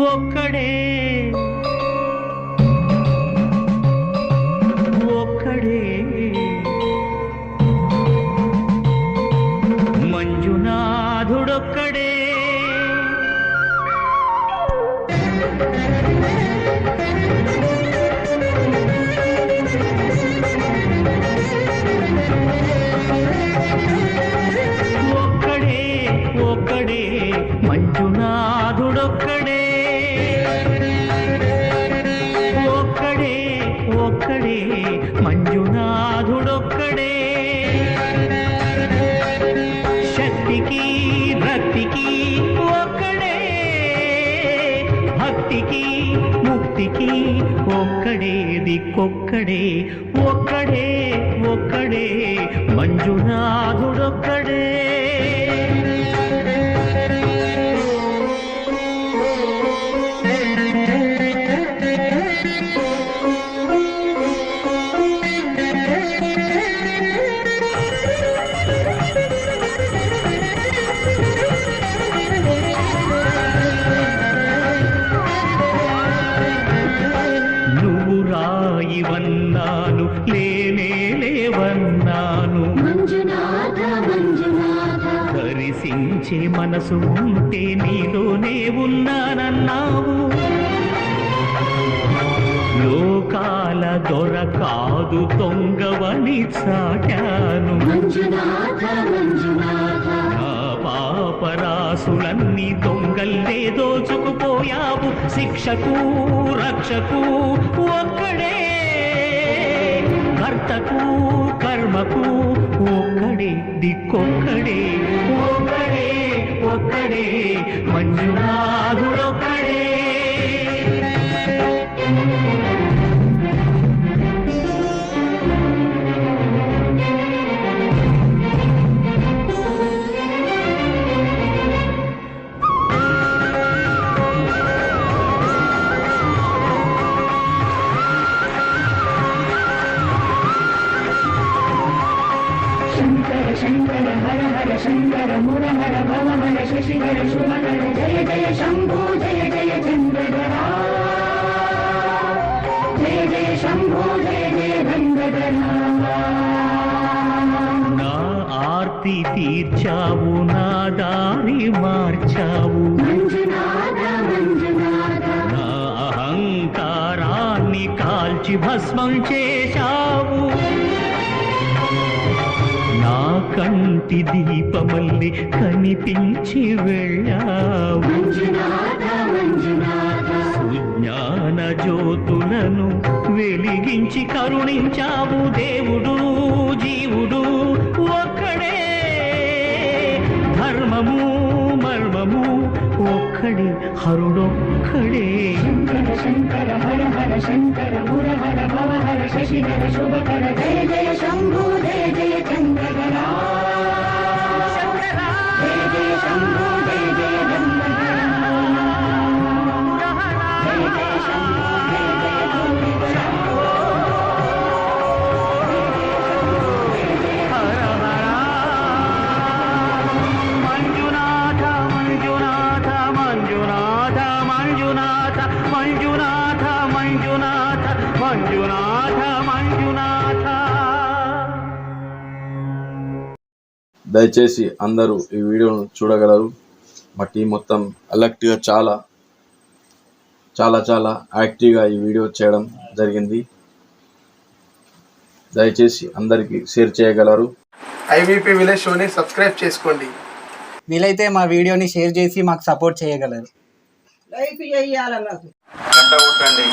ఒక్కడే ఒక్కడే మంజునాథుడొక్కడే ఒక్కడే ఒక్కడే మంజునాథుడొక్కడే ఒక్కడే ఒక్కడే మంజునాథుడొక్కడే శక్తికి రక్తికి ఒక్కడే భక్తికి ముక్తికి ఒక్కడే దిక్కొక్కడే ఒక్కడే ఒక్కడే మంజునాథుడొక్కడే నువ్వు రాయివన్నాను లేనే లేవన్నాను దర్శించే మనసు ఉంటే నీలోనే ఉన్నానన్నావు లోకాల దొర కాదు దొంగవని చాటాను నా పాపరాసులన్నీ దొంగల్లే దోచుకుపోయావు శిక్షకు రక్షకు ఒక్కడే కర్తకు కర్మకు ఒక్కడే దిక్కొక్కడే ఒక్కడే ఒక్కడే మంజునాథుడొక్కడే శంకర శంకర హర హర శంకర ముర హర భవ హర శశిధర శుభకర జయ జయ శంభో జయ జయ చంద్రధరా జయ జయ శంభో జయ జయ గంగధరా నా ఆర్తి తీర్చావు నా దారి మార్చావు మంజునాథ మంజునాథ నా అహంకారాన్ని కాల్చి భస్మం చేశావు నా కంటి దీపమల్లి కనిపించి వెళ్ళావు సుజ్ఞాన జ్యోతులను వెలిగించి కరుణించావు దేవుడు జీవుడు ఒక్కడే ధర్మము మర్మము ఒక్కడే హరుడొక్కడే శంకర శంకర హర హర శంకర ముర హర భవ హర శశిధర శుభకర జయ జయ శంభో జయ జయ చంద్రధరా జయ జయ శంభో జయ జయ గంగధరా జయ జయ శంభో జయ జయ గంగధరా మంజునాథ మంజునాథ మంజునాథ మంజునాథ మంజునాథ మంజునాథ మంజునాథ మంజునాథ. దయచేసి అందరూ ఈ వీడియోను చూడగలరు. మా టీం మొత్తం అలర్ట్గా చాలా చాలా చాలా యాక్టివ్గా ఈ వీడియో చేయడం జరిగింది. దయచేసి అందరికీ షేర్ చేయగలరు. ఐవీపీ విలేజ్ షోని సబ్స్క్రైబ్ చేసుకోండి. వీలైతే మా వీడియోని షేర్ చేసి మాకు సపోర్ట్ చేయగలరు. లైక్ చేయాలన్నది గంట కొట్టండి.